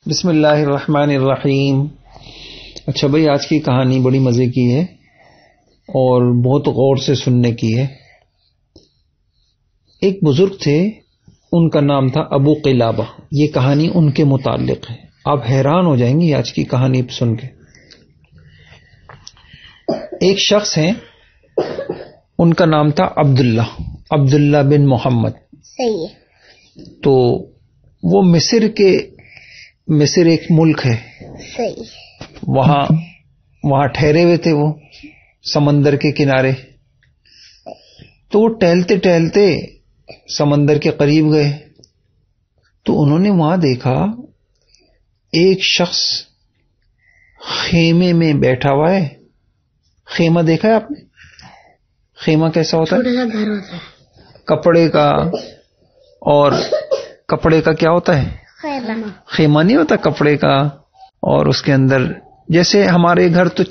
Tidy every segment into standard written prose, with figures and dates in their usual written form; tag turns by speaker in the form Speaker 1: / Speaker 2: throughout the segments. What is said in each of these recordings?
Speaker 1: بسم اللہ الرحمن الرحیم۔ اچھا بھائی، آج کی کہانی بڑی مزے کی ہے اور بہت غور سے سننے کی ہے۔ ایک بزرگ تھے، ان کا نام تھا ابو قلابہ۔ یہ کہانی ان کے متعلق ہے، آپ حیران ہو جائیں گے آج کی کہانی سن کے۔ ایک شخص ہیں، ان کا نام تھا عبداللہ بن محمد۔
Speaker 2: صحیح ہے۔
Speaker 1: تو وہ مصر ایک ملک ہے،
Speaker 2: صحیح۔
Speaker 1: وہاں ٹھہرے ہوئے تھے، وہ سمندر کے کنارے۔ تو وہ ٹہلتے ٹہلتے سمندر کے قریب گئے تو انہوں نے وہاں دیکھا ایک شخص خیمے میں بیٹھا ہوا ہے۔ خیمہ دیکھا ہے آپ نے؟ خیمہ کیسا ہوتا ہے؟
Speaker 2: چھوٹا سا گھر ہوتا ہے
Speaker 1: کپڑے کا، اور کپڑے کا کیا ہوتا ہے؟ خیمہ نہیں ہوتا کپڑے کا، اور اس کے اندر جیسے ہمارے گھر تو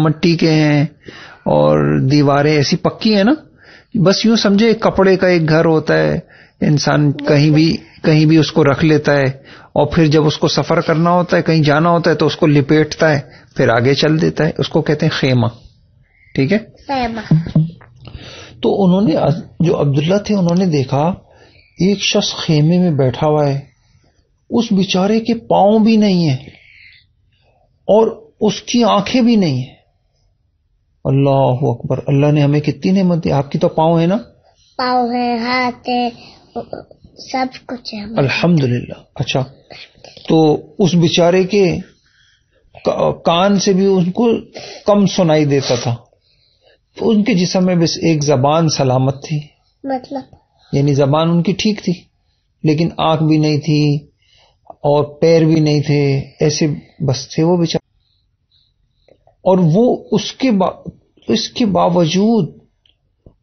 Speaker 1: مٹی کے ہیں اور دیواریں ایسی پکی ہیں نا، بس یوں سمجھے کپڑے کا ایک گھر ہوتا ہے۔ انسان کہیں بھی اس کو رکھ لیتا ہے، اور پھر جب اس کو سفر کرنا ہوتا ہے، کہیں جانا ہوتا ہے تو اس کو لپیٹتا ہے، پھر آگے چل دیتا ہے۔ اس کو کہتے ہیں خیمہ، ٹھیک ہے؟
Speaker 2: خیمہ۔
Speaker 1: تو انہوں نے، جو عبداللہ تھے، انہوں نے دیکھا ایک شخص خیمے میں بیٹھا ہوا ہے، اس بیچارے کے پاؤں بھی نہیں ہیں اور اس کی آنکھیں بھی نہیں ہیں۔ اللہ اکبر! اللہ نے ہمیں کتنی نعمت دی۔ آپ کی تو پاؤں ہے نا؟
Speaker 2: پاؤں ہے، ہاتھ ہے، سب کچھ ہے۔
Speaker 1: الحمدللہ۔ اچھا، تو اس بیچارے کے کان سے بھی ان کو کم سنائی دیتا تھا، تو ان کے جسم میں بس ایک زبان سلامت تھی،
Speaker 2: مطلب
Speaker 1: یعنی زبان ان کی ٹھیک تھی، لیکن آنکھ بھی نہیں تھی اور پیر بھی نہیں تھے، ایسے بس تھے وہ بیچارے۔ اور وہ اس کے باوجود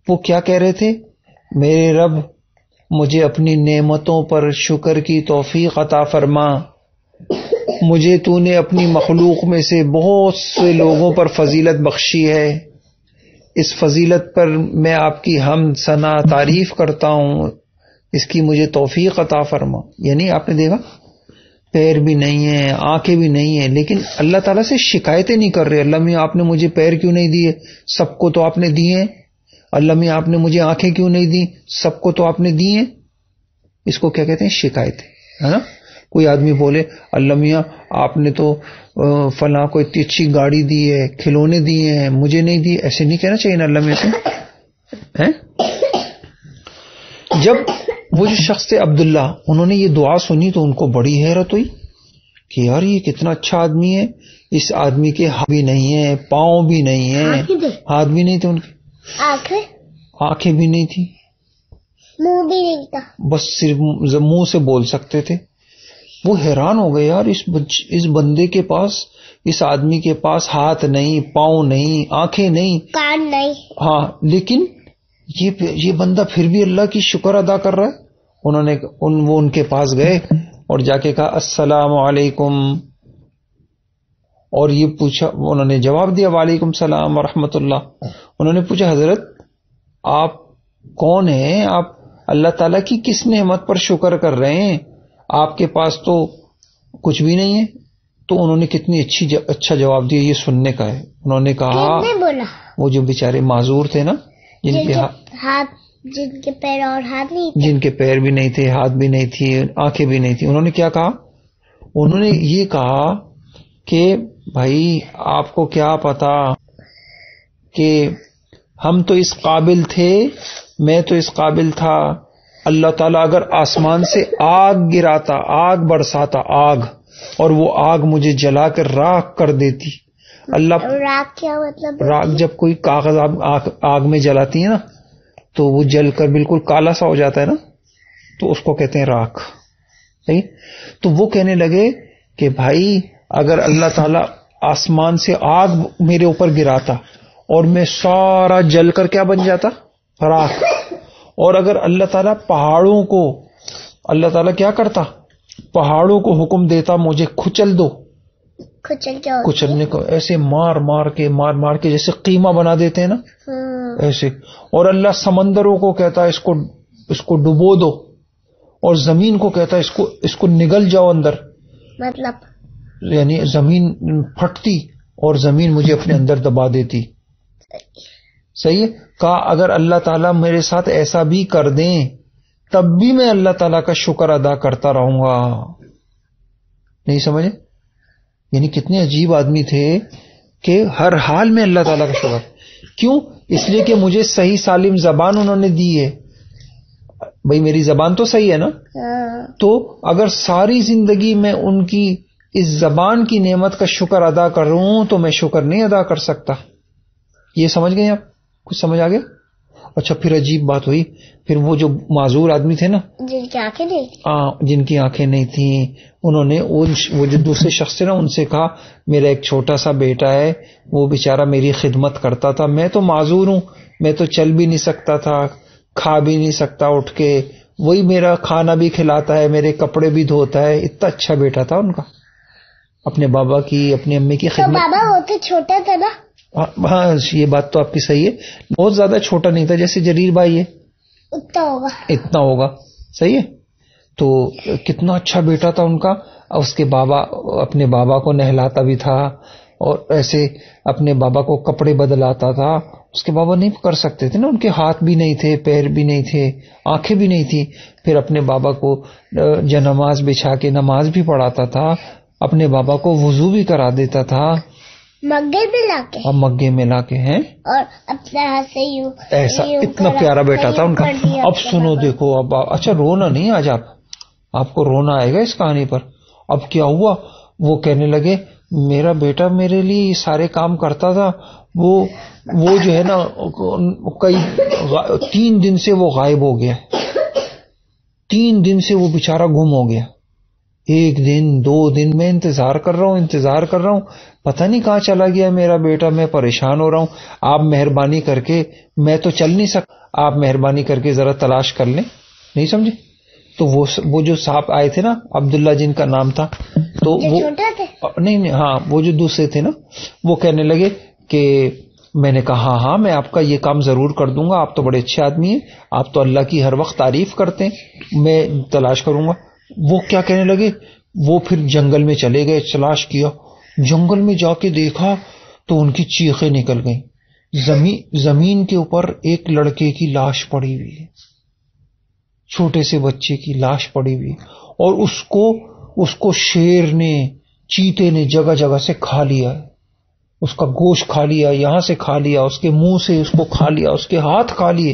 Speaker 1: وہ کیا کہہ رہے تھے؟ میرے رب، مجھے اپنی نعمتوں پر شکر کی توفیق عطا فرما، مجھے تو نے اپنی مخلوق میں سے بہت سے لوگوں پر فضیلت بخشی ہے، اس فضیلت پر میں آپ کی حمد ثنا تعریف کرتا ہوں، اس کی مجھے توفیق عطا فرما۔ یعنی آپ نے دیکھا، پیر بھی نہیں ہیں، آنکھیں بھی نہیں ہیں، لیکن اللہ تعالیٰ سے شکایتیں نہیں کر رہے۔ اللہ میاں آپ نے مجھے پیر کیوں نہیں دیے؟ سب کو تو آپ نے دیے ہیں۔ اللہ میاں آپ نے مجھے آنکھیں کیوں نہیں دی؟ سب کو تو آپ نے دی ہیں۔ اس کو کیا کہتے ہیں؟ شکایت، ہے نا؟ کوئی آدمی بولے اللہ میاں آپ نے تو فلاں کو اتنی اچھی گاڑی دی ہے، کھلونے دیے ہیں، مجھے نہیں دی۔ ایسے نہیں کہنا چاہیے نا اللہ میاں سے۔ جب وہ جو شخص تھے عبداللہ، انہوں نے یہ دعا سنی تو ان کو بڑی حیرت ہوئی کہ یار یہ کتنا اچھا آدمی ہے، اس آدمی کے ہاتھ بھی نہیں ہیں، پاؤں بھی نہیں ہیں، ہاتھ بھی نہیں تھے ان کے، آنکھیں بھی نہیں تھی،
Speaker 2: منہ بھی نہیں تھا،
Speaker 1: بس صرف منہ سے بول سکتے تھے۔ وہ حیران ہو گئے، یار اس بندے کے پاس، اس آدمی کے پاس ہاتھ نہیں، پاؤں نہیں، آنکھیں نہیں،
Speaker 2: کان نہیں،
Speaker 1: ہاں، لیکن یہ بندہ پھر بھی اللہ کی شکر ادا کر رہا ہے۔ وہ ان کے پاس گئے اور جا کے کہا السلام علیکم، اور یہ پوچھا، انہوں نے جواب دیا وعلیکم السلام ورحمۃ اللہ۔ انہوں نے پوچھا حضرت آپ کون ہیں؟ آپ اللہ تعالیٰ کی کس نعمت پر شکر کر رہے ہیں؟ آپ کے پاس تو کچھ بھی نہیں ہے۔ تو انہوں نے کتنی اچھا جواب دیا، یہ سننے کا ہے۔ انہوں نے کہا،
Speaker 2: بولا
Speaker 1: وہ جو بیچارے معذور تھے نا،
Speaker 2: جن کے پیر اور ہاتھ نہیں تھے،
Speaker 1: جن کے پیر بھی نہیں تھے، ہاتھ بھی نہیں تھی، آنکھیں بھی نہیں تھی، انہوں نے کیا کہا؟ انہوں نے یہ کہا کہ بھائی آپ کو کیا پتا کہ ہم تو اس قابل تھے، میں تو اس قابل تھا، اللہ تعالیٰ اگر آسمان سے آگ گراتا، آگ برساتا، آگ، اور وہ آگ مجھے جلا کر راکھ کر دیتی۔ اللہ،
Speaker 2: راکھ کیا مطلب؟
Speaker 1: راکھ جب کوئی کاغذ آگ میں جلاتی ہے نا تو وہ جل کر بالکل کالا سا ہو جاتا ہے نا، تو اس کو کہتے ہیں راکھ۔ تو وہ کہنے لگے کہ بھائی اگر اللہ تعالیٰ آسمان سے آگ میرے اوپر گراتا اور میں سارا جل کر کیا بن جاتا؟ راکھ۔ اور اگر اللہ تعالیٰ پہاڑوں کو، اللہ تعالیٰ کیا کرتا؟ پہاڑوں کو حکم دیتا مجھے کھچل دو، کچلنے کو ایسے مار مار کے جیسے قیمہ بنا دیتے ہیں نا، ایسے۔ اور اللہ سمندروں کو کہتا اس کو ڈبو دو، اور زمین کو کہتا اس کو نگل جاؤ اندر،
Speaker 2: مطلب
Speaker 1: یعنی زمین پھٹتی اور زمین مجھے اپنے اندر دبا دیتی. صحیح ہے. کہا اگر اللہ تعالیٰ میرے ساتھ ایسا بھی کر دیں تب بھی میں اللہ تعالیٰ کا شکر ادا کرتا رہوں گا. نہیں سمجھے؟ یعنی کتنے عجیب آدمی تھے کہ ہر حال میں اللہ تعالیٰ کا شکر. کیوں؟ اس لیے کہ مجھے صحیح سالم زبان انہوں نے دی ہے. بھئی میری زبان تو صحیح ہے نا؟ تو اگر ساری زندگی میں ان کی اس زبان کی نعمت کا شکر ادا کروں تو میں شکر نہیں ادا کر سکتا. یہ سمجھ گئے آپ؟ کچھ سمجھ آ گیا؟ اچھا پھر عجیب بات ہوئی. پھر وہ جو معذور آدمی تھے نا
Speaker 2: جن کی آنکھیں نہیں تھی،
Speaker 1: جن کی آنکھیں نہیں تھیں، انہوں نے وہ جو دوسرے شخص تھے نا ان سے کہا میرا ایک چھوٹا سا بیٹا ہے، وہ بیچارہ میری خدمت کرتا تھا، میں تو معذور ہوں، میں تو چل بھی نہیں سکتا تھا، کھا بھی نہیں سکتا اٹھ کے، وہی میرا کھانا بھی کھلاتا ہے، میرے کپڑے بھی دھوتا ہے. اتنا اچھا بیٹا تھا ان کا، اپنے بابا کی اپنی امی کی
Speaker 2: تو
Speaker 1: خدمت.
Speaker 2: بابا ہوتے چھوٹا تھا نا.
Speaker 1: ہاں یہ بات تو آپ کی صحیح ہے، بہت زیادہ چھوٹا نہیں تھا، جیسے جریر بھائی ہے اتنا ہوگا. صحیح ہے. تو کتنا اچھا بیٹا تھا ان کا. اس کے بابا اپنے بابا کو نہلاتا بھی تھا اور ایسے اپنے بابا کو کپڑے بدلاتا تھا. اس کے بابا نہیں کر سکتے تھے نا، ان کے ہاتھ بھی نہیں تھے، پیر بھی نہیں تھے، آنکھیں بھی نہیں تھی. پھر اپنے بابا کو جنماز بچھا کے نماز بھی پڑھاتا تھا، اپنے بابا کو وضو بھی کرا دیتا تھا،
Speaker 2: مگے بھی لا کے
Speaker 1: اور مگے میں لا کے ہیں،
Speaker 2: اور اپنے ہاتھ سے یوں
Speaker 1: ایسا اتنا پیارا بیٹا تھا ان کا. اب سنو دیکھو، اب اچھا رونا نہیں آج آپ کو رونا آئے گا اس کہانی پر. اب کیا ہوا، وہ کہنے لگے میرا بیٹا میرے لیے سارے کام کرتا تھا، وہ جو ہے نا کئی 3 دن سے وہ غائب ہو گیا، 3 دن سے وہ بیچارہ گم ہو گیا. 1 دن 2 دن میں انتظار کر رہا ہوں، پتہ نہیں کہاں چلا گیا میرا بیٹا، میں پریشان ہو رہا ہوں. آپ مہربانی کر کے، میں تو چل نہیں سکتا، آپ مہربانی کر کے ذرا تلاش کر لیں. نہیں سمجھے؟ تو وہ جو صاحب آئے تھے نا، عبداللہ جن کا نام تھا، تو وہ نہیں ہاں وہ جو دوسرے تھے نا، وہ کہنے لگے کہ میں نے کہا ہاں میں آپ کا یہ کام ضرور کر دوں گا، آپ تو بڑے اچھے آدمی ہیں، آپ تو اللہ کی ہر وقت تعریف کرتے ہیں، میں تلاش کروں گا. وہ کیا کہنے لگے، وہ پھر جنگل میں چلے گئے، تلاش کیا، جنگل میں جا کے دیکھا تو ان کی چیخیں نکل گئیں. زمین کے اوپر ایک لڑکے کی لاش پڑی ہوئی ہے، چھوٹے سے بچے کی لاش پڑی ہوئی، اور اس کو شیر نے، چیتے نے جگہ جگہ سے کھا لیا ہے، اس کا گوشت کھا لیا، یہاں سے کھا لیا، اس کے منہ سے اس کو کھا لیا، اس کے ہاتھ کھا لیے.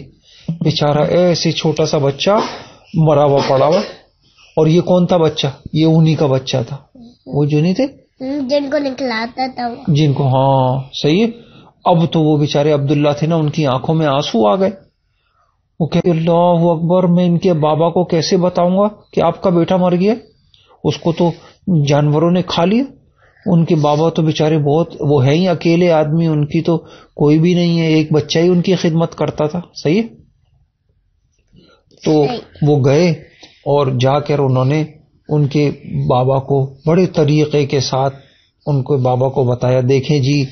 Speaker 1: بیچارہ ایسے چھوٹا سا بچہ مرا ہوا پڑا ہوا. اور یہ کون تھا بچہ؟ یہ انہی کا بچہ تھا، وہ جو نہیں تھے
Speaker 2: جن کو نکلاتا تھا،
Speaker 1: جن کو. ہاں صحیح ہے. اب تو وہ بیچارے عبداللہ تھے نا، ان کی آنکھوں میں آنسو آ گئے. وہ کہ اللہ اکبر، میں ان کے بابا کو کیسے بتاؤں گا کہ آپ کا بیٹا مر گیا، اس کو تو جانوروں نے کھا لیا. ان کے بابا تو بیچارے بہت، وہ ہیں ہی اکیلے آدمی، ان کی تو کوئی بھی نہیں ہے، ایک بچہ ہی ان کی خدمت کرتا تھا. صحیح ہے. تو وہ گئے اور جا کر انہوں نے ان کے بابا کو بڑے طریقے کے ساتھ ان کو بابا کو بتایا، دیکھیں جی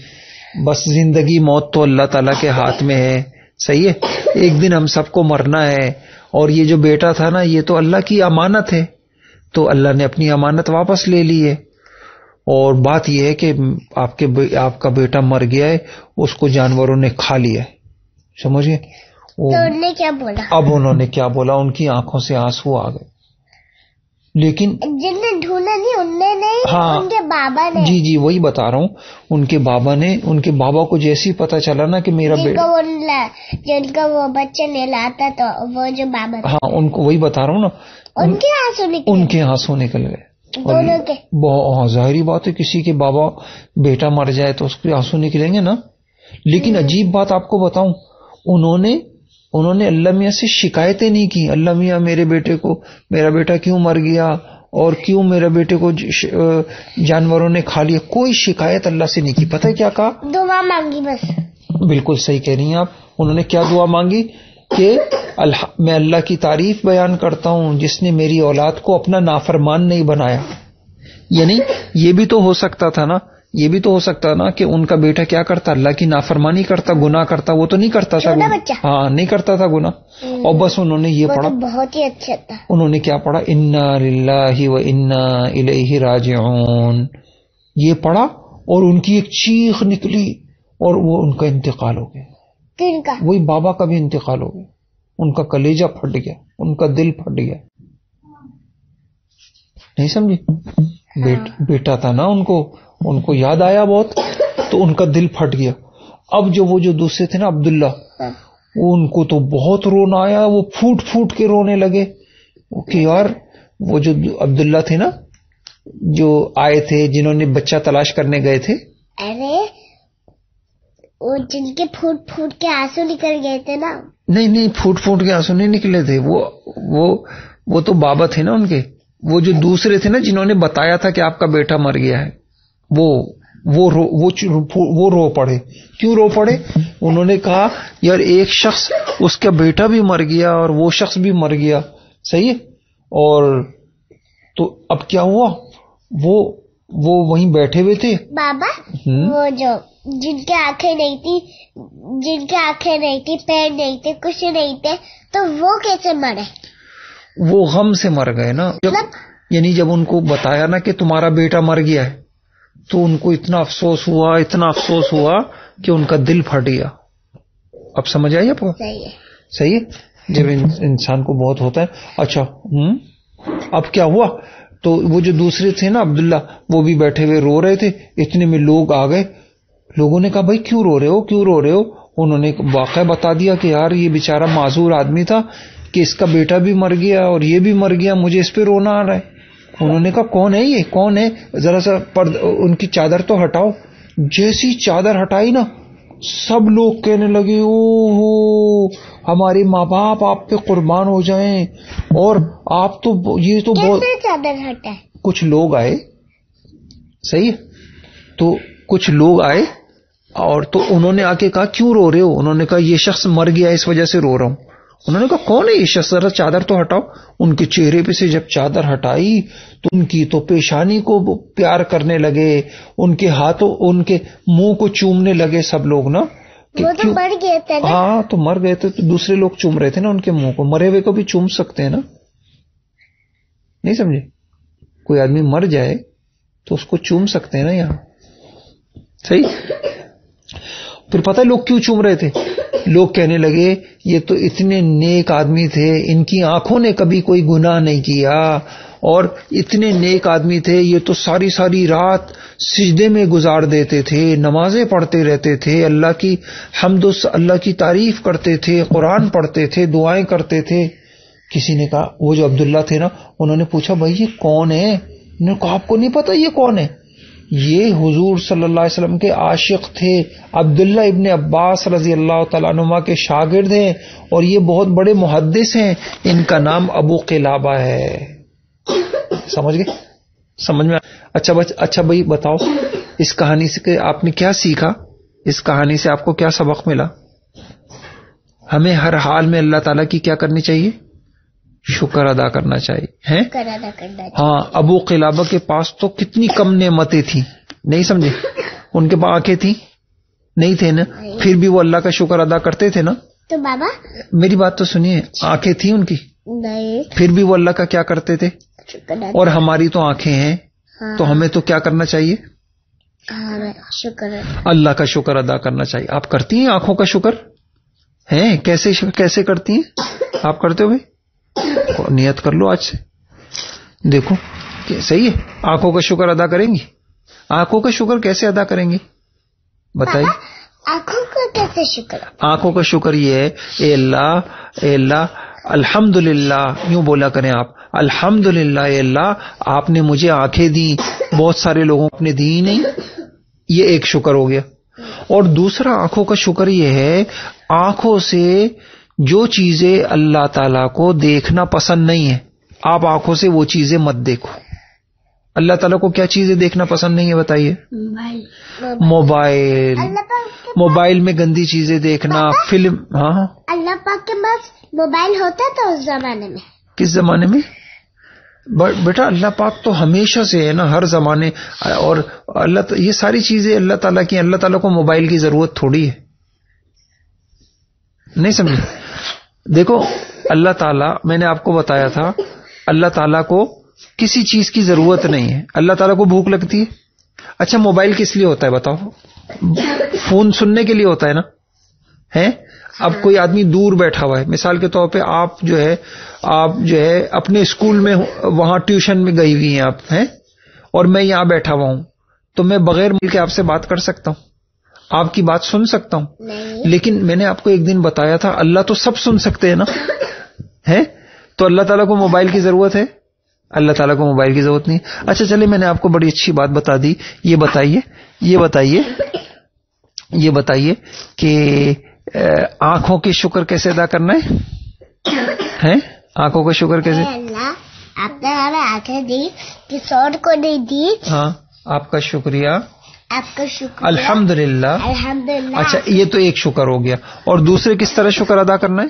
Speaker 1: بس زندگی موت تو اللہ تعالیٰ کے ہاتھ میں ہے. صحیح ہے. ایک دن ہم سب کو مرنا ہے، اور یہ جو بیٹا تھا نا یہ تو اللہ کی امانت ہے، تو اللہ نے اپنی امانت واپس لے لی ہے. اور بات یہ ہے کہ آپ کا بیٹا مر گیا ہے، اس کو جانوروں نے کھا لیا ہے. سمجھے؟
Speaker 2: کیا بولا؟
Speaker 1: اب انہوں نے کیا بولا، ان کی آنکھوں سے آنسو آ گئے. لیکن
Speaker 2: جن نے ڈھونڈا نہیں، انہوں نے،
Speaker 1: ہاں
Speaker 2: ان کے بابا نے.
Speaker 1: جی وہی بتا رہا ہوں، ان کے بابا کو جیسے ہی پتا چلا نا کہ میرا بیٹا،
Speaker 2: جن کا وہ بچہ نہلاتا تو وہ جو بابا،
Speaker 1: ہاں ان کو وہی بتا رہا ہوں نا،
Speaker 2: ان کے
Speaker 1: آنسو نکل گئے.
Speaker 2: دونوں کے.
Speaker 1: ظاہری بات ہے، کسی کے بابا بیٹا مر جائے تو اس کے آنسو نکلیں گے نا. لیکن عجیب بات آپ کو بتاؤں، انہوں نے اللہ میاں سے شکایتیں نہیں کی، اللہ میاں میرا بیٹا کیوں مر گیا اور کیوں میرے بیٹے کو جانوروں نے کھا لیا، کوئی شکایت اللہ سے نہیں کی. پتہ ہے کیا کہا؟
Speaker 2: دعا مانگی بس.
Speaker 1: بالکل صحیح کہہ رہی ہیں آپ. انہوں نے کیا دعا مانگی کہ میں اللہ کی تعریف بیان کرتا ہوں جس نے میری اولاد کو اپنا نافرمان نہیں بنایا. یعنی یہ بھی تو ہو سکتا تھا نا یہ بھی تو ہو سکتا نا کہ ان کا بیٹا کیا کرتا, اللہ کی نافرمانی کرتا, گناہ کرتا. وہ تو نہیں کرتا تھا
Speaker 2: بچہ,
Speaker 1: ہاں نہیں کرتا تھا گناہ, اور بس انہوں نے یہ پڑھا,
Speaker 2: بہت ہی اچھا تھا.
Speaker 1: انہوں نے کیا پڑھا, انا للہ و انا الیہ راجعون, یہ پڑھا اور ان کی ایک چیخ نکلی اور وہ ان کا انتقال ہو گیا.
Speaker 2: کن کا؟
Speaker 1: وہی بابا کا بھی انتقال ہو گیا. ان کا کلیجہ پھٹ گیا, ان کا دل پھٹ گیا. نہیں سمجھے؟ بیٹا تھا نا ان کو یاد آیا بہت, تو ان کا دل پھٹ گیا. اب وہ جو دوسرے تھے نا عبداللہ, ان کو تو بہت رونا آیا, وہ پھوٹ پھوٹ کے رونے لگے کہ یار وہ جو عبداللہ تھے نا جو آئے تھے, جنہوں نے بچہ تلاش کرنے گئے تھے,
Speaker 2: ارے وہ جن کے پھوٹ پھوٹ کے آنسو نکل گئے تھے نا. نہیں
Speaker 1: پھوٹ پھوٹ کے آنسو نہیں نکلے تھے, وہ تو بابا تھے نا ان کے. وہ جو دوسرے تھے نا جنہوں نے بتایا تھا کہ آپ کا بیٹا مر گیا ہے, وہ رو پڑے. کیوں رو پڑے؟ انہوں نے کہا یار ایک شخص اس کا بیٹا بھی مر گیا اور وہ شخص بھی مر گیا, صحیح ہے. اور تو اب کیا ہوا, وہ وہیں بیٹھے ہوئے تھے
Speaker 2: بابا. وہ جو جن کی آنکھیں نہیں تھی, پیر نہیں تھے, کچھ نہیں تھے, تو وہ کیسے مرے؟
Speaker 1: وہ غم سے مر گئے نا. یعنی جب ان کو بتایا نا کہ تمہارا بیٹا مر گیا ہے, تو ان کو اتنا افسوس ہوا کہ ان کا دل پھٹ گیا. اب سمجھ آئی آپ کو؟ صحیح ہے. جب انسان کو بہت ہوتا ہے. اچھا اب کیا ہوا, تو وہ جو دوسرے تھے نا عبداللہ, وہ بھی بیٹھے ہوئے رو رہے تھے. اتنے میں لوگ آ گئے. لوگوں نے کہا بھائی کیوں رو رہے ہو. انہوں نے واقعہ بتا دیا کہ یار یہ بیچارہ معذور آدمی تھا کہ اس کا بیٹا بھی مر گیا اور یہ بھی مر گیا, مجھے اس پہ رونا آ رہا ہے. انہوں نے کہا کون ہے یہ, کون ہے, ذرا سا ان کی چادر تو ہٹاؤ. جیسی چادر ہٹائی نا, سب لوگ کہنے لگے او ہو ہمارے ماں باپ آپ پہ قربان ہو جائیں, اور آپ تو یہ تو بہت.
Speaker 2: چادر ہٹائے؟
Speaker 1: کچھ لوگ آئے, صحیح ہے, تو کچھ لوگ آئے اور تو انہوں نے آ کے کہا کیوں رو رہے ہو. انہوں نے کہا یہ شخص مر گیا اس وجہ سے رو رہا ہوں. انہوں نے کہا کون ہے یہ شخص, ذرا چادر تو ہٹاؤ. ان کے چہرے پہ سے جب چادر ہٹائی تو ان کی تو پیشانی کو پیار کرنے لگے, ان کے ہاتھوں, ان کے منہ کو چومنے لگے سب لوگ نا.
Speaker 2: وہ تو مر گئے تھے.
Speaker 1: ہاں تو مر گئے تھے, تو دوسرے لوگ چوم رہے تھے نا ان کے منہ کو. مرے ہوئے کو بھی چوم سکتے ہیں نا, نہیں سمجھے؟ کوئی آدمی مر جائے تو اس کو چوم سکتے ہیں نا یہاں, صحیح. پھر پتہ لوگ کیوں چوم رہے تھے. لوگ کہنے لگے یہ تو اتنے نیک آدمی تھے, ان کی آنکھوں نے کبھی کوئی گناہ نہیں کیا, اور اتنے نیک آدمی تھے, یہ تو ساری رات سجدے میں گزار دیتے تھے, نمازیں پڑھتے رہتے تھے, اللہ کی حمد و اللہ کی تعریف کرتے تھے, قرآن پڑھتے تھے, دعائیں کرتے تھے. کسی نے کہا, وہ جو عبداللہ تھے نا, انہوں نے پوچھا بھائی یہ کون ہے. انہوں نے کہا آپ کو نہیں پتا یہ کون ہے؟ یہ حضور صلی اللہ علیہ وسلم کے عاشق تھے, عبداللہ ابن عباس رضی اللہ تعالیٰ عنہما کے شاگرد ہیں, اور یہ بہت بڑے محدث ہیں, ان کا نام ابو قلابہ ہے. سمجھ گئے؟ سمجھ میں؟ اچھا بھائی بتاؤ, اس کہانی سے آپ نے کیا سیکھا؟ اس کہانی سے آپ کو کیا سبق ملا؟ ہمیں ہر حال میں اللہ تعالیٰ کی کیا کرنی چاہیے؟ شکر ادا کرنا چاہیے. ہاں, ابو قلابہ کے پاس تو کتنی کم نعمتیں تھیں, نہیں سمجھے؟ ان کے پاس آنکھیں تھیں نہیں تھے نا, پھر بھی وہ اللہ کا شکر ادا کرتے تھے نا.
Speaker 2: تو بابا
Speaker 1: میری بات تو سنیے, آنکھیں تھیں ان کی نہیں, پھر بھی وہ اللہ کا کیا کرتے تھے. اور ہماری تو آنکھیں ہیں, تو ہمیں تو کیا کرنا چاہیے؟ اللہ کا شکر ادا کرنا چاہیے. آپ کرتی ہیں آنکھوں کا شکر ہیں؟ کیسے کرتی ہیں آپ؟ کرتے ہو بھائی؟ نیت کر لو آج سے, دیکھو کہ صحیح ہے. آنکھوں کا شکر ادا کریں گی؟ آنکھوں کا شکر کیسے ادا کریں گے بتائیے؟
Speaker 2: آنکھوں کا کیسے شکر؟
Speaker 1: آنکھوں کا شکر یہ ہے, اے اللہ الحمدللہ, یوں بولا کریں آپ, الحمدللہ اے اللہ آپ نے مجھے آنکھیں دی, بہت سارے لوگوں کو نے دی نہیں. یہ ایک شکر ہو گیا. اور دوسرا آنکھوں کا شکر یہ ہے, آنکھوں سے جو چیزیں اللہ تعالیٰ کو دیکھنا پسند نہیں ہے, آپ آنکھوں سے وہ چیزیں مت دیکھو. اللہ تعالیٰ کو کیا چیزیں دیکھنا پسند نہیں ہے بتائیے؟ موبائل میں گندی چیزیں دیکھنا, فلم. ہاں
Speaker 2: اللہ پاک کے پاس موبائل ہوتا تھا اس زمانے میں.
Speaker 1: کس زمانے میں؟ بیٹا اللہ پاک تو ہمیشہ سے ہے نا، ہر زمانے. اور اللہ یہ ساری چیزیں اللہ تعالیٰ کی. اللہ تعالیٰ کو موبائل کی ضرورت تھوڑی ہے. نہیں سمجھے؟ دیکھو اللہ تعالیٰ، میں نے آپ کو بتایا تھا اللہ تعالیٰ کو کسی چیز کی ضرورت نہیں ہے. اللہ تعالیٰ کو بھوک لگتی ہے. اچھا موبائل کس لیے ہوتا ہے بتاؤ؟ فون سننے کے لیے ہوتا ہے نا. ہے اب کوئی آدمی دور بیٹھا ہوا ہے، مثال کے طور پہ آپ جو ہے اپنے اسکول میں وہاں ٹیوشن میں گئی ہوئی ہیں آپ ہیں، اور میں یہاں بیٹھا ہوا ہوں، تو میں بغیر مل کے آپ سے بات کر سکتا ہوں، آپ کی بات سن سکتا ہوں. لیکن میں نے آپ کو ایک دن بتایا تھا اللہ تو سب سن سکتے ہیں نا. ہے تو اللہ تعالیٰ کو موبائل کی ضرورت ہے؟ اللہ تعالیٰ کو موبائل کی ضرورت نہیں. اچھا چلے میں نے آپ کو بڑی اچھی بات بتا دی. یہ بتائیے کہ آنکھوں کے شکر کیسے ادا کرنا ہے؟ آنکھوں کا شکر کیسے؟
Speaker 2: اللہ آپ نے ہمیں آنکھیں دی، کسی اور کو نہیں دی.
Speaker 1: ہاں آپ کا شکریہ.
Speaker 2: آپ کا شکر
Speaker 1: الحمدللہ.
Speaker 2: الحمدللہ.
Speaker 1: اچھا یہ تو ایک شکر ہو گیا. اور دوسرے کس طرح شکر ادا کرنا ہے؟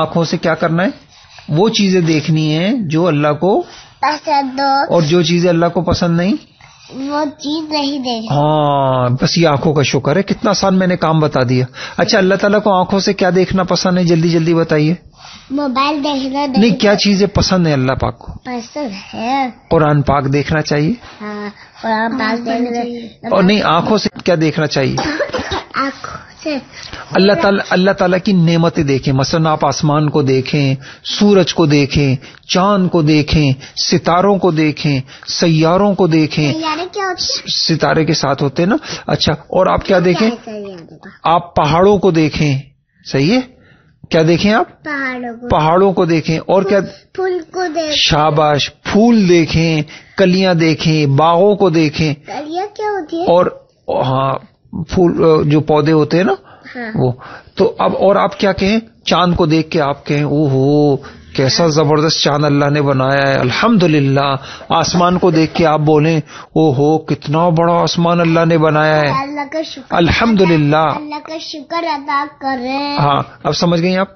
Speaker 1: آنکھوں سے کیا کرنا ہے؟ وہ چیزیں دیکھنی ہیں جو اللہ کو
Speaker 2: پسند ہو،
Speaker 1: اور جو چیزیں اللہ کو پسند نہیں
Speaker 2: وہ چیز نہیں دیکھنی.
Speaker 1: ہاں بس یہ آنکھوں کا شکر ہے. کتنا آسان میں نے کام بتا دیا. اچھا اللہ تعالیٰ کو آنکھوں سے کیا دیکھنا پسند ہے؟ جلدی جلدی بتائیے.
Speaker 2: موبائل دیکھنا
Speaker 1: نہیں، کیا چیزیں پسند ہے اللہ پاک کو؟
Speaker 2: پسند ہے.
Speaker 1: قرآن پاک دیکھنا چاہیے.
Speaker 2: ہاں قرآن پاک دیکھنا.
Speaker 1: اور نہیں آنکھوں سے کیا دیکھنا چاہیے؟
Speaker 2: آنکھوں سے
Speaker 1: اللہ تعالیٰ کی نعمتیں دیکھیں. مثلا آپ آسمان کو دیکھیں، سورج کو دیکھیں، چاند کو دیکھیں، ستاروں کو دیکھیں، سیاروں کو دیکھیں.
Speaker 2: یعنی کیا ہوتا ہے؟
Speaker 1: ستارے کے ساتھ ہوتے ہیں نا. اچھا اور آپ کیا دیکھیں؟ آپ پہاڑوں کو دیکھیں. صحیح ہے. کیا دیکھیں آپ؟ پہاڑوں کو دیکھیں. اور کیا؟
Speaker 2: پھول کو دیکھیں.
Speaker 1: شاباش. پھول دیکھیں، کلیاں دیکھیں، باغوں کو دیکھیں.
Speaker 2: کلیاں کیا ہوتی ہے؟
Speaker 1: اور ہاں پھول جو پودے ہوتے ہیں نا وہ. تو اب اور آپ کیا کہیں؟ چاند کو دیکھ کے آپ کہیں او ہو کیسا زبردست چاند اللہ نے بنایا ہے الحمدللہ. آسمان کو دیکھ کے آپ بولیں او ہو کتنا بڑا آسمان اللہ نے بنایا ہے
Speaker 2: اللہ کا شکر
Speaker 1: الحمدللہ.
Speaker 2: اللہ کا شکر ادا کریں.
Speaker 1: ہاں اب سمجھ گئی آپ.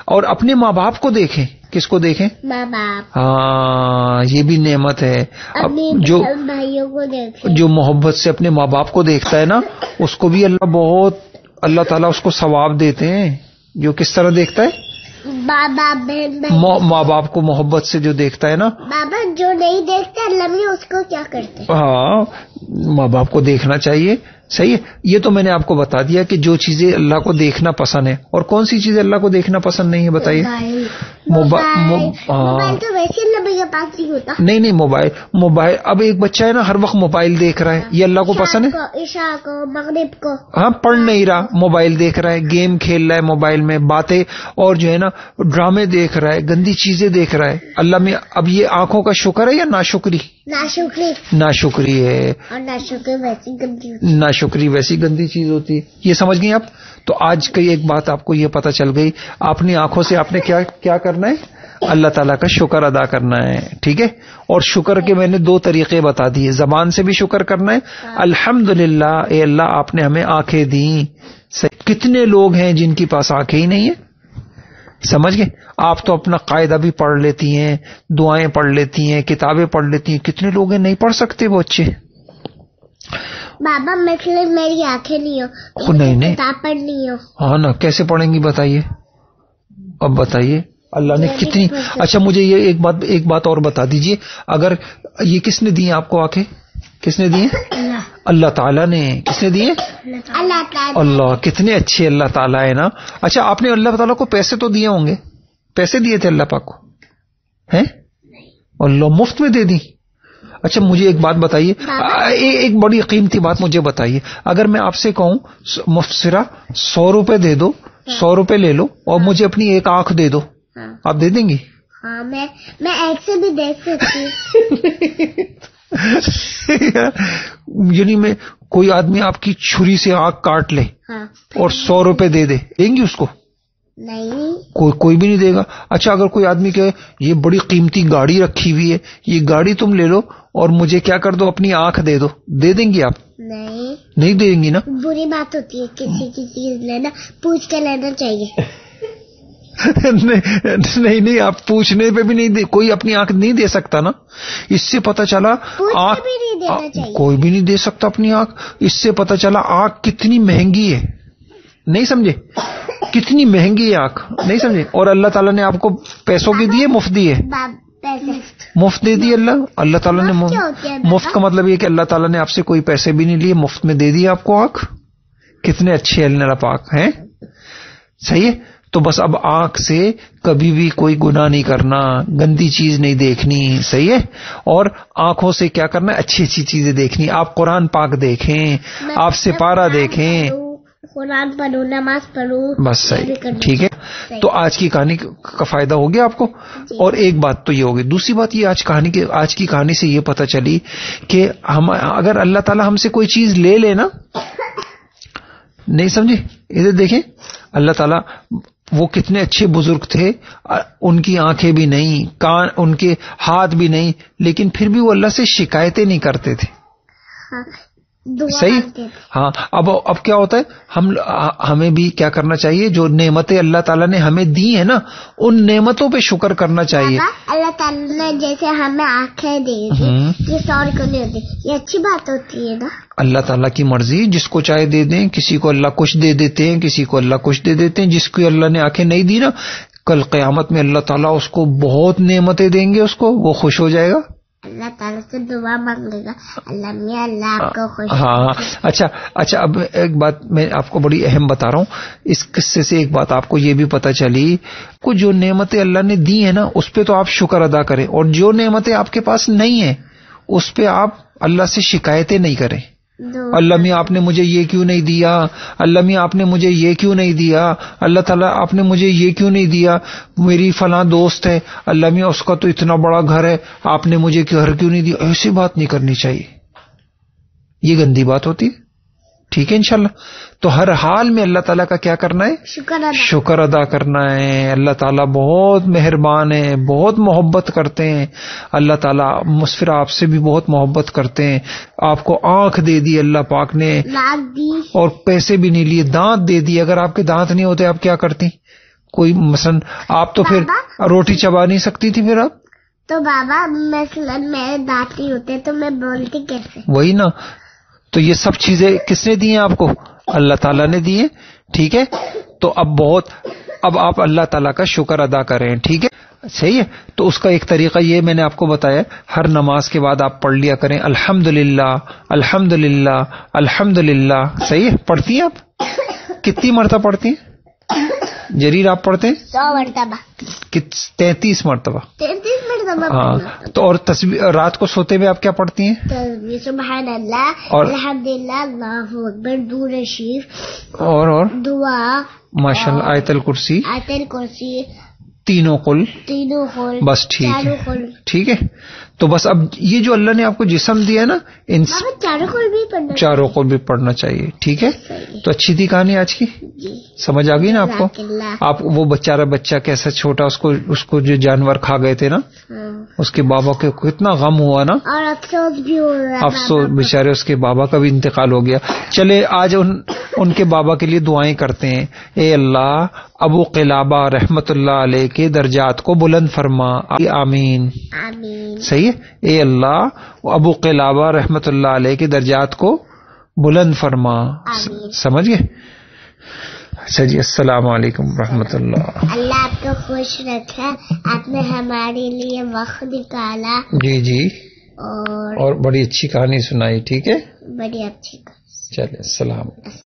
Speaker 1: اور اپنے ماں باپ کو دیکھیں. کس کو دیکھیں؟
Speaker 2: ماں باپ.
Speaker 1: ہاں یہ بھی نعمت ہے. اب جو
Speaker 2: بھائیوں کو دیکھیں.
Speaker 1: جو محبت سے اپنے ماں باپ کو دیکھتا ہے نا اس کو بھی اللہ تعالیٰ اس کو ثواب دیتے ہیں. جو کس طرح دیکھتا ہے؟
Speaker 2: بابا بہن
Speaker 1: ماں باپ کو محبت سے جو دیکھتا ہے نا.
Speaker 2: بابا جو نہیں دیکھتا اللہ میں اس کو کیا کرتے؟
Speaker 1: ہاں ماں باپ کو دیکھنا چاہیے. صحیح ہے. یہ تو میں نے آپ کو بتا دیا کہ جو چیزیں اللہ کو دیکھنا پسند ہے. اور کون سی چیزیں اللہ کو دیکھنا پسند نہیں ہے بتائیے؟
Speaker 2: موبائل تو ویسے اللہ کے پاس نہیں ہوتا.
Speaker 1: نہیں موبائل اب ایک بچہ ہے نا ہر وقت موبائل دیکھ رہا ہے، یہ اللہ کو پسند ہے؟
Speaker 2: عشاء کو مغرب کو
Speaker 1: ہاں پڑھ نہیں رہا، موبائل دیکھ رہا ہے، گیم کھیل رہا ہے موبائل میں، باتیں اور جو ہے نا ڈرامے دیکھ رہا ہے، گندی چیزیں دیکھ رہا ہے. اللہ میں اب یہ آنکھوں کا شکر ہے یا ناشکری؟ ناشکری ہے.
Speaker 2: اور
Speaker 1: ناشکری ویسی گندی چیز ہوتی ہے. یہ سمجھ گئی آپ؟ تو آج کی ایک بات آپ کو یہ پتہ چل گئی. اپنی آنکھوں سے آپ نے کیا کرنا ہے؟ اللہ تعالیٰ کا شکر ادا کرنا ہے. ٹھیک ہے. اور شکر کے میں نے 2 طریقے بتا دیے. زبان سے بھی شکر کرنا ہے الحمدللہ اے اللہ آپ نے ہمیں آنکھیں دیں. کتنے لوگ ہیں جن کے پاس آنکھیں ہی نہیں ہیں؟ سمجھ گئے؟ آپ تو اپنا قاعدہ بھی پڑھ لیتی ہیں، دعائیں پڑھ لیتی ہیں، کتابیں پڑھ لیتی ہیں. کتنے لوگ ہیں نہیں پڑھ سکتے وہ اچھے؟
Speaker 2: بابا مطلب میری آنکھیں نہیں ہو،
Speaker 1: نہیں
Speaker 2: کتاب پڑھنی ہو.
Speaker 1: ہاں نا کیسے پڑھیں گی بتائیے؟ اب بتائیے اللہ نے کتنی. اچھا مجھے یہ ایک بات اور بتا دیجئے. اگر یہ کس نے دی آپ کو آنکھیں؟ کس نے دی؟ اللہ تعالیٰ نے. کس نے دیے؟
Speaker 2: اللہ تعالیٰ.
Speaker 1: اللہ کتنے اچھے اللہ تعالیٰ ہے نا. اچھا آپ نے اللہ تعالیٰ کو پیسے تو دیے ہوں گے، پیسے دیے تھے اللہ پاک کو ہیں؟ اللہ مفت میں دے دی. اچھا مجھے ایک بات بتائیے، ایک بڑی قیمتی بات مجھے بتائیے. اگر میں آپ سے کہوں مفسرہ 100 روپے دے دو، 100 روپے لے لو اور مجھے اپنی ایک آنکھ دے دو، آپ دے دیں گی؟
Speaker 2: ہاں میں ایک سے بھی دیکھ سکتی ہوں.
Speaker 1: یعنی میں کوئی آدمی آپ کی چھری سے آنکھ کاٹ لے اور 100 روپے دے دے، دیں گی اس کو؟
Speaker 2: نہیں
Speaker 1: کوئی بھی نہیں دے گا. اچھا اگر کوئی آدمی کہے یہ بڑی قیمتی گاڑی رکھی ہوئی ہے، یہ گاڑی تم لے لو اور مجھے کیا کر دو اپنی آنکھ دے دو، دے دیں گی آپ؟ نہیں دیں گی نا.
Speaker 2: بری بات ہوتی ہے کسی کی چیز لینا، پوچھ کے لینا چاہیے.
Speaker 1: نہیں آپ پوچھنے پہ بھی نہیں کوئی اپنی آنکھ نہیں دے سکتا نا. اس سے پتہ چلا آنکھ کوئی بھی نہیں دے سکتا اپنی آنکھ. اس سے پتہ چلا آنکھ کتنی مہنگی ہے. نہیں سمجھے؟ کتنی مہنگی ہے آنکھ. نہیں سمجھے؟ اور اللہ تعالیٰ نے آپ کو پیسوں کی دیے مفت دیے؟ مفت دے دی اللہ تعالیٰ نے. مفت کا مطلب یہ کہ اللہ تعالیٰ نے آپ سے کوئی پیسے بھی نہیں لیے, مفت میں دے دی آپ کو آنکھ. کتنے اچھے اللہ پاک ہیں. صحیح ہے. تو بس اب آنکھ سے کبھی بھی کوئی گناہ نہیں کرنا, گندی چیز نہیں دیکھنی. صحیح ہے. اور آنکھوں سے کیا کرنا ہے؟ اچھی اچھی چیزیں دیکھنی. آپ قرآن پاک دیکھیں, آپ سپارہ دیکھیں,
Speaker 2: قرآن پڑھو, نماز پڑھو,
Speaker 1: بس صحیح. ٹھیک ہے. تو آج کی کہانی کا فائدہ ہو گیا آپ کو. اور ایک بات تو یہ ہوگی. دوسری بات یہ آج کی کہانی سے یہ پتہ چلی کہ ہم اگر اللہ تعالیٰ ہم سے کوئی چیز لے لینا, نہیں سمجھے؟ ادھر دیکھیں اللہ تعالیٰ وہ کتنے اچھے بزرگ تھے, ان کی آنکھیں بھی نہیں, کان, ان کے ہاتھ بھی نہیں, لیکن پھر بھی وہ اللہ سے شکایتیں نہیں کرتے تھے. صحیح. ہاں. اب کیا ہوتا ہے, ہمیں بھی کیا کرنا چاہیے؟ جو نعمتیں اللہ تعالیٰ نے ہمیں دی ہیں نا, ان نعمتوں پہ شکر کرنا چاہیے.
Speaker 2: اللہ تعالیٰ نے جیسے ہمیں آنکھیں دی, یہ سور کو نہیں ہوتی, یہ اچھی بات ہوتی ہے نا. اللہ
Speaker 1: تعالیٰ کی مرضی, جس کو چاہے دے دیں. کسی کو اللہ کچھ دے دیتے ہیں, کسی کو اللہ کچھ دے دیتے ہیں. جس کو اللہ نے آنکھیں نہیں دی نا, کل قیامت میں اللہ تعالیٰ اس کو بہت نعمتیں دیں گے, اس کو وہ خوش ہو جائے گا.
Speaker 2: اللہ تعالیٰ سے دعا مانگے گا, اللہ میاں اللہ آپ کو خوش.
Speaker 1: ہاں. اچھا اب ایک بات میں آپ کو بڑی اہم بتا رہا ہوں. اس قصے سے ایک بات آپ کو یہ بھی پتہ چلی کہ جو نعمتیں اللہ نے دی ہیں نا, اس پہ تو آپ شکر ادا کریں, اور جو نعمتیں آپ کے پاس نہیں ہیں اس پہ آپ اللہ سے شکایتیں نہیں کریں. اللہ میاں آپ نے مجھے یہ کیوں نہیں دیا, اللہ میاں آپ نے مجھے یہ کیوں نہیں دیا, اللہ تعالیٰ آپ نے مجھے یہ کیوں نہیں دیا, میری فلاں دوست ہے, اللہ میاں اس کا تو اتنا بڑا گھر ہے, آپ نے مجھے گھر کیوں نہیں دیا. ایسی بات نہیں کرنی چاہیے, یہ گندی بات ہوتی ہے. ٹھیک ہے انشاءاللہ. تو ہر حال میں اللہ تعالیٰ کا کیا کرنا ہے؟ شکر ادا کرنا ہے. اللہ تعالیٰ بہت مہربان ہے, بہت محبت کرتے ہیں. اللہ تعالیٰ مصفر آپ سے بھی بہت محبت کرتے ہیں. آپ کو آنکھ دے دی اللہ پاک نے, اور پیسے بھی نہیں لیے, دانت دے دی. اگر آپ کے دانت نہیں ہوتے آپ کیا کرتی؟ کوئی مثلا آپ تو پھر روٹی چبا نہیں سکتی تھی. پھر آپ
Speaker 2: تو بابا مثلا میرے دانت نہیں ہوتے تو میں بولتی کیسے؟
Speaker 1: وہی نا. تو یہ سب چیزیں کس نے دی ہیں آپ کو؟ اللہ تعالیٰ نے دی ہیں. ٹھیک ہے. تو اب آپ اللہ تعالیٰ کا شکر ادا کریں. ٹھیک ہے, صحیح ہے. تو اس کا ایک طریقہ یہ میں نے آپ کو بتایا, ہر نماز کے بعد آپ پڑھ لیا کریں الحمدللہ الحمدللہ الحمدللہ. صحیح ہے. پڑھتی ہیں آپ؟ کتنی مرتبہ پڑھتی ہیں جریر؟ آپ پڑھتے ہیں
Speaker 2: 100 مرتبہ.
Speaker 1: 33 مرتبہ.
Speaker 2: 33 مرتبہ.
Speaker 1: ہاں. تو اور رات کو سوتے ہوئے آپ کیا پڑھتی ہیں؟
Speaker 2: تسبیح سبحان اللہ, الحمدللہ, اللہ اکبر, درود شریف, اور دعا, ماشاءاللہ,
Speaker 1: آیت الکرسی, تینوں قل, بس. ٹھیک ہے. ٹھیک ہے. تو بس اب یہ جو اللہ نے آپ کو جسم دیا ہے نا, ان چاروں قل بھی پڑھنا چاہیے. ٹھیک ہے. تو اچھی تھی کہانی آج کی, سمجھ آ گئی نا آپ کو؟ آپ وہ بچہ کیسا چھوٹا, اس کو جو جانور کھا گئے تھے نا, اس کے بابا کو کتنا غم ہوا نا,
Speaker 2: اور افسوس بھی ہو رہا.
Speaker 1: افسوس بیچارے, اس کے بابا کا بھی انتقال ہو گیا. چلے آج ان کے بابا کے لیے دعائیں کرتے ہیں. اے اللہ ابو قلابہ رحمت اللہ علیہ کے درجات کو بلند فرما, آمین. صحیح ہے. اے اللہ ابو قلابہ رحمت اللہ علیہ کے درجات کو بلند فرما. سمجھ گئے؟ اچھا جی, السلام علیکم ورحمۃ اللہ.
Speaker 2: اللہ آپ کو خوش رکھے, آپ نے ہمارے لیے وقت نکالا.
Speaker 1: جی. اور بڑی اچھی کہانی سنائی. ٹھیک ہے,
Speaker 2: بڑی اچھی.
Speaker 1: چلے, السلام.